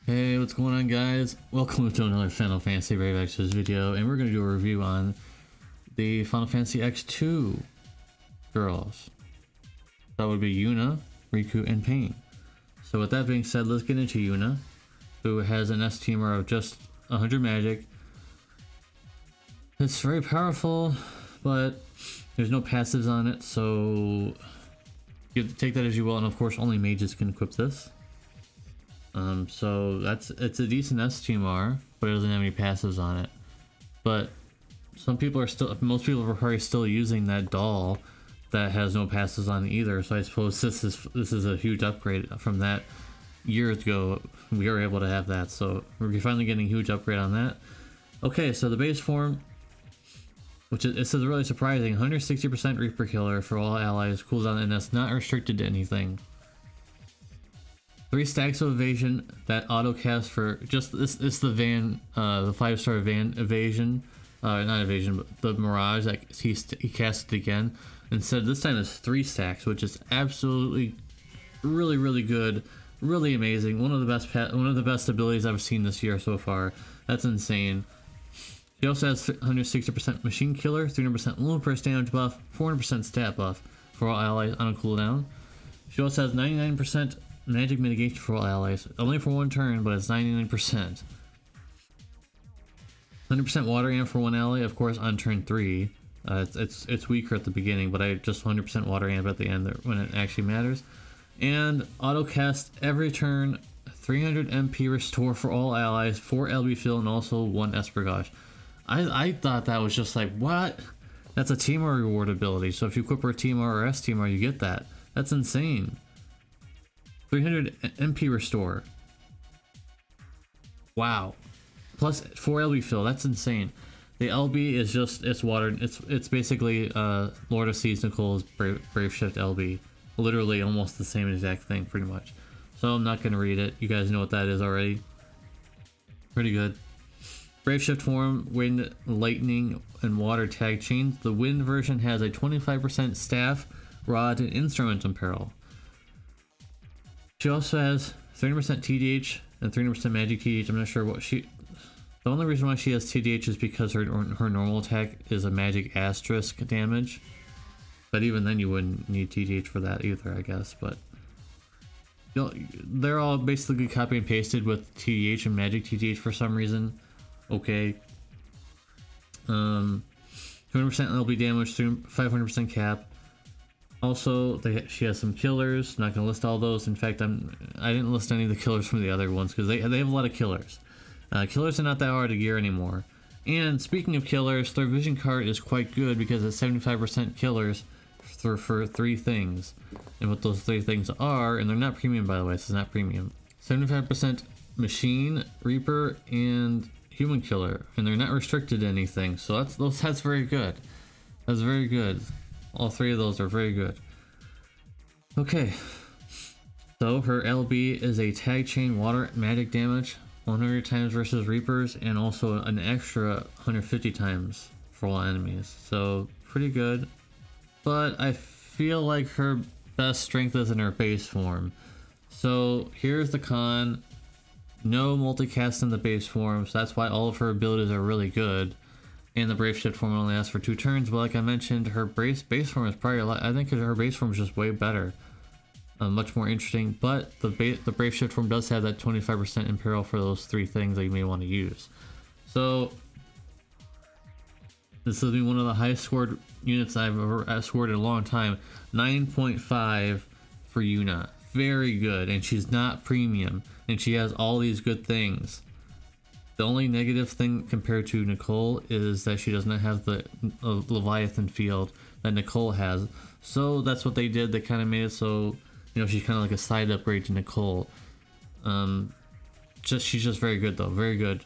Hey, what's going on, guys? Welcome to another Final Fantasy FFX video, and we're going to do a review on the Final Fantasy X2 girls. That would be Yuna, Rikku, and Paine. So with that being said, let's get into Yuna, who has an S-teamer of just 100 magic. It's very powerful, but there's no passives on it, so you take that as you will, and of course only mages can equip this. So it's a decent S-teamer, but it doesn't have any passives on it. But most people are probably still using that doll that has no passives on it either. So I suppose this is a huge upgrade from that. Years ago we were able to have that, so we're finally getting a huge upgrade on that. Okay, so the base form, which is really surprising, 160% Reaper Killer for all allies, cooldown, and that's not restricted to anything. 3 stacks of evasion that auto cast for just this. It's the Van, the 5-star Van evasion, not evasion, but the Mirage that he cast it again. Instead, this time it's 3 stacks, which is absolutely really good, really amazing. One of the best abilities I've seen this year so far. That's insane. She also has 160% Machine Killer, 300% Wound Burst damage buff, 400% stat buff for all allies on a cooldown. She also has 99% magic mitigation for all allies, only for 1 turn, but it's 99%. 100% water amp for 1 ally, of course, on turn 3. It's weaker at the beginning, but I just 100% water amp at the end when it actually matters. And auto cast every turn, 300 MP restore for all allies, 4 LB fill, and also 1 Esper Gauge. I thought that was just like, what? That's a teamer reward ability, so if you equip her teamer or S-teamer, you get that. That's insane. 300 MP restore. Wow. Plus 4 LB fill. That's insane. The LB is just, it's water. It's basically Lord of Seas Nicole's Brave Shift LB. Literally almost the same exact thing, pretty much. So I'm not going to read it. You guys know what that is already. Pretty good. Brave Shift form, Wind, Lightning, and Water tag chains. The Wind version has a 25% staff, rod, and instrument imperil. She also has 30% TDH and 300% magic TDH. I'm not sure what she... The only reason why she has TDH is because her normal attack is a magic asterisk damage. But even then you wouldn't need TDH for that either, I guess. But they're all basically copy and pasted with TDH and magic TDH for some reason. Okay. 200% LB damage, 500% cap. Also, she has some killers. Not gonna list all those. In fact, I didn't list any of the killers from the other ones because they have a lot of killers. Killers are not that hard to gear anymore. And speaking of killers, their vision card is quite good because it's 75% killers for 3 things. And what those 3 things are, and they're not premium, by the way. This is not premium. 75% machine, Reaper, and human killer, and they're not restricted to anything. So that's very good. That's very good. All 3 of those are very good. Okay, so her LB is a tag chain water magic damage 100 times versus Reapers, and also an extra 150 times for all enemies. So pretty good, but I feel like her best strength is in her base form. So here's the con: no multicast in the base form, so that's why all of her abilities are really good. And the Brave Shift form only lasts for 2 turns, but like I mentioned, her base form is probably a lot. I think her base form is just way better, much more interesting. But the Brave Shift form does have that 25% imperil for those 3 things that you may want to use. So this has been one of the highest scored units I've ever scored in a long time. 9.5 for Yuna, very good, and she's not premium, and she has all these good things. The only negative thing compared to Nicole is that she does not have the Leviathan field that Nicole has. So that's what they did. They kind of made it so, you know, she's kind of like a side upgrade to Nicole. She's just very good though. Very good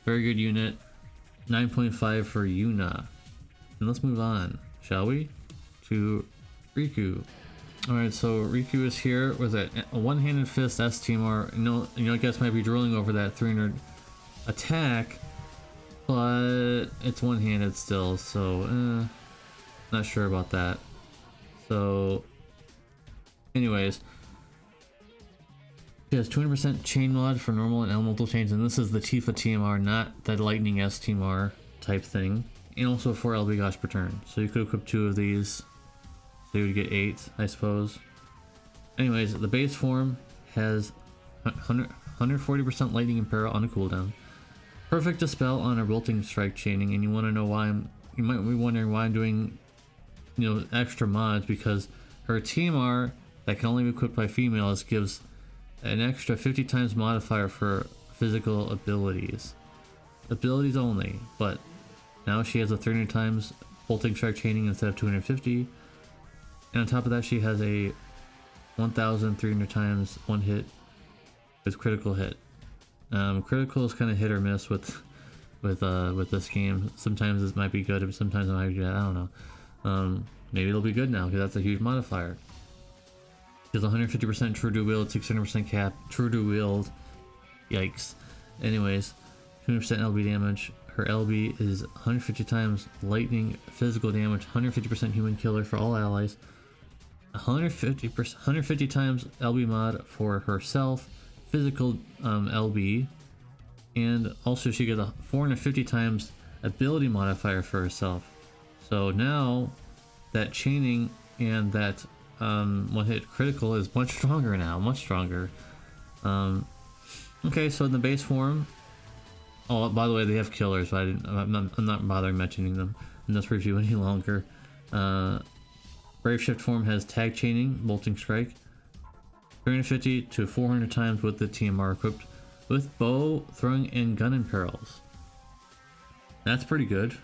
unit. 9.5 for Yuna. And let's move on, shall we, to Rikku. Alright, so Rikku is here with a one-handed fist S-teamer. You know, I guess might be drilling over that 300 attack, but it's one-handed still, so not sure about that. So anyways, She has 200% chain mod for normal and elemental chains, and this is the Tifa TMR, not the Lightning S TMR type thing. And also 4 LB gosh per turn. So you could equip 2 of these. So you would get 8, I suppose. Anyways, the base form has 140% lightning and para on a cooldown. Perfect dispel on a wilting strike chaining, and you want to know why you might be wondering why I'm doing, you know, extra mods, because her TMR that can only be equipped by females gives an extra 50 times modifier for physical abilities. Abilities only, but now she has a 300 times bolting strike chaining instead of 250. And on top of that, she has a 1,300 times one hit with critical hit. Critical is kind of hit or miss with this game. Sometimes it might be good, but sometimes it might be bad. I don't know. Maybe it'll be good now because that's a huge modifier. She has 150% true to wield, 600% cap, true to wield. Yikes. Anyways, 200% LB damage. Her LB is 150 times lightning physical damage, 150% human killer for all allies, 150 times LB mod for herself, physical LB, and also she gets a 450 times ability modifier for herself. So now that chaining and that one hit critical is much stronger now, much stronger. Okay, so in the base form, oh, by the way, they have killers, but I'm not bothering mentioning them in this review any longer. Brave Shift form has tag chaining, bolting strike, 350 to 400 times with the TMR equipped, with bow, throwing, and gun imperils. That's pretty good.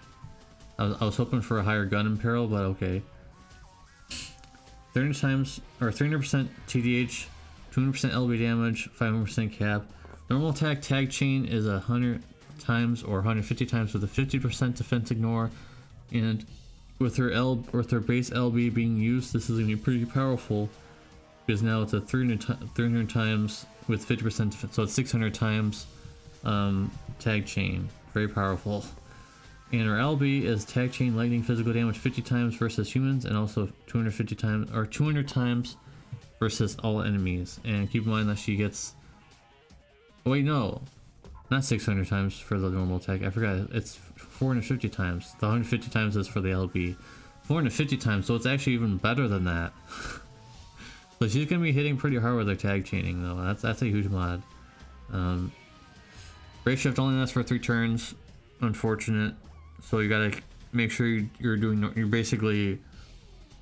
I was hoping for a higher gun imperil, but okay. 300 times, or 300% TDH, 200% LB damage, 500% cap. Normal attack tag chain is 100 times or 150 times with a 50% defense ignore, and with her base LB being used, this is going to be pretty powerful because now it's a 300 times with 50% defense, so it's 600 times tag chain. Very powerful. And her LB is tag chain lightning physical damage 50 times versus humans, and also 250 times or 200 times versus all enemies. And keep in mind that she gets, oh wait, no, not 600 times for the normal attack. I forgot, it's 450 times. The 150 times is for the LB. 450 times, so it's actually even better than that. So she's gonna be hitting pretty hard with her tag chaining though. That's a huge mod. Brave Shift only lasts for 3 turns. Unfortunate. So you gotta make sure you're basically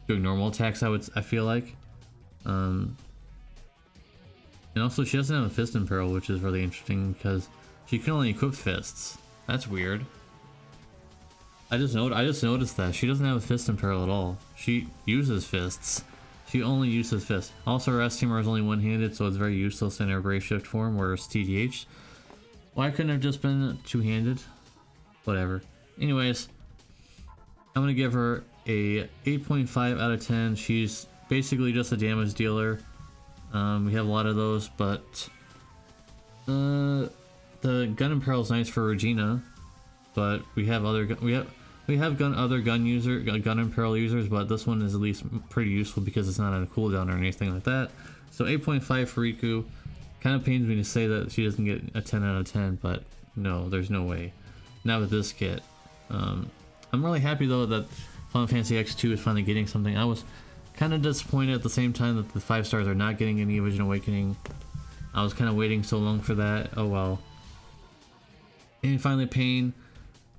doing normal attacks. I feel like. And also she doesn't have a fist imperil, which is really interesting because she can only equip fists. That's weird. I just noticed that she doesn't have a fist imperil at all. She uses fists. She only uses fists. Also, her S-Teamer is only one-handed, so it's very useless in her Brave Shift form, whereas TDH. Why couldn't it have just been two-handed? Whatever. Anyways, I'm gonna give her a 8.5 out of 10. She's basically just a damage dealer. We have a lot of those, but the gun imperil is nice for Regina, but we have other other gun imperil users, but this one is at least pretty useful because it's not on a cooldown or anything like that. So 8.5 for Rikku. Kind of pains me to say that she doesn't get a 10 out of 10, but no, there's no way. Not with this kit. I'm really happy though that Final Fantasy X2 is finally getting something. I was kind of disappointed at the same time that the 5 stars are not getting any Vision Awakening. I was kind of waiting so long for that. Oh well. And finally Paine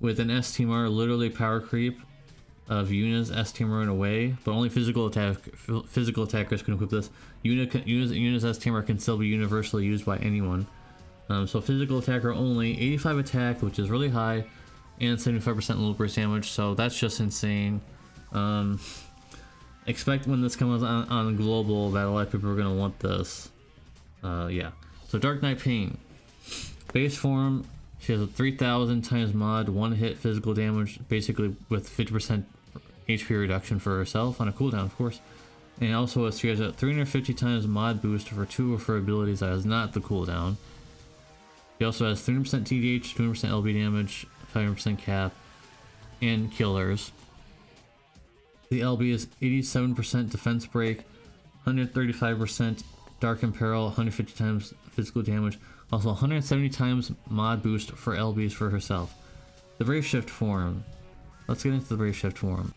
with an S-Teamer, literally power creep of Yuna's S-Teamer in a way, but only physical attackers can equip this. Yuna's S-Teamer can still be universally used by anyone. So physical attacker only, 85 attack, which is really high, and 75% little burst damage, so that's just insane. Expect when this comes on global that a lot of people are going to want this. Yeah. So Dark Knight Paine. Base form, she has a 3000 times mod, 1 hit physical damage, basically with 50% HP reduction for herself on a cooldown, of course. And also she has a 350 times mod boost for 2 of her abilities that is not the cooldown. She also has 300% TDH, 200% LB damage, 500% cap, and killers. The LB is 87% defense break, 135% Dark Imperil, 150 times physical damage. Also 170 times mod boost for LBs for herself. The Brave Shift form. Let's get into the Brave Shift form.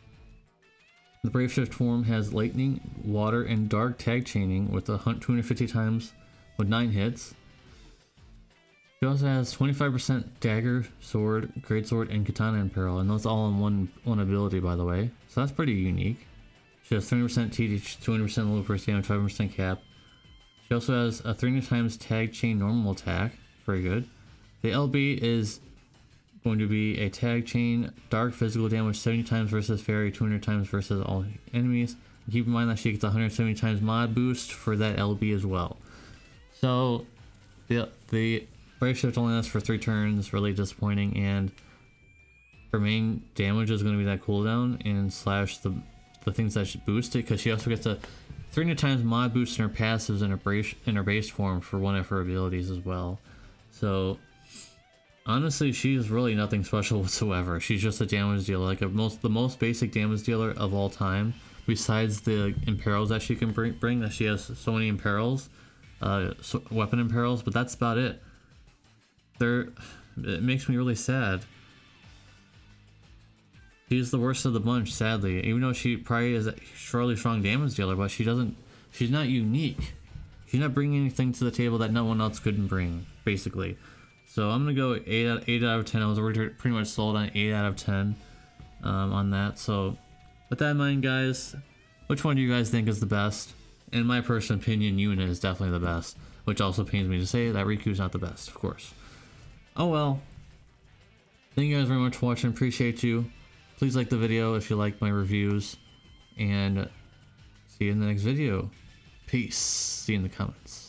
The Brave Shift form has Lightning, Water, and Dark tag chaining with 250 times with 9 hits. She also has 25% Dagger, Sword, Greatsword, and Katana Imperil, and those all in one ability, by the way. So that's pretty unique. She has 30% TD, 200% low burst damage, 5% cap. She also has a 300 times tag chain normal attack. Very good. The LB is going to be a tag chain dark physical damage 70 times versus fairy, 200 times versus all enemies. And keep in mind that she gets 170 times mod boost for that LB as well. So the Brave Shift only lasts for 3 turns, really disappointing, and her main damage is going to be that cooldown and slash the things that should boost it, because she also gets a 300 times mod boost in her passives in her base form for one of her abilities as well. So honestly, she's really nothing special whatsoever. She's just a damage dealer, like the most basic damage dealer of all time. Besides the imperils that she can bring, that she has so many imperils, weapon imperils, but that's about it. It makes me really sad. She's the worst of the bunch, sadly. Even though she probably is a surely strong damage dealer, but she's not unique. She's not bringing anything to the table that no one else couldn't bring, basically. So I'm gonna go 8 out of 10. I was already pretty much sold on 8 out of 10 on that. So with that in mind, guys, which one do you guys think is the best? In my personal opinion, Yuna is definitely the best, which also pains me to say that Riku's not the best, of course. Oh well. Thank you guys very much for watching. Appreciate you. Please like the video if you like my reviews, and see you in the next video. Peace. See you in the comments.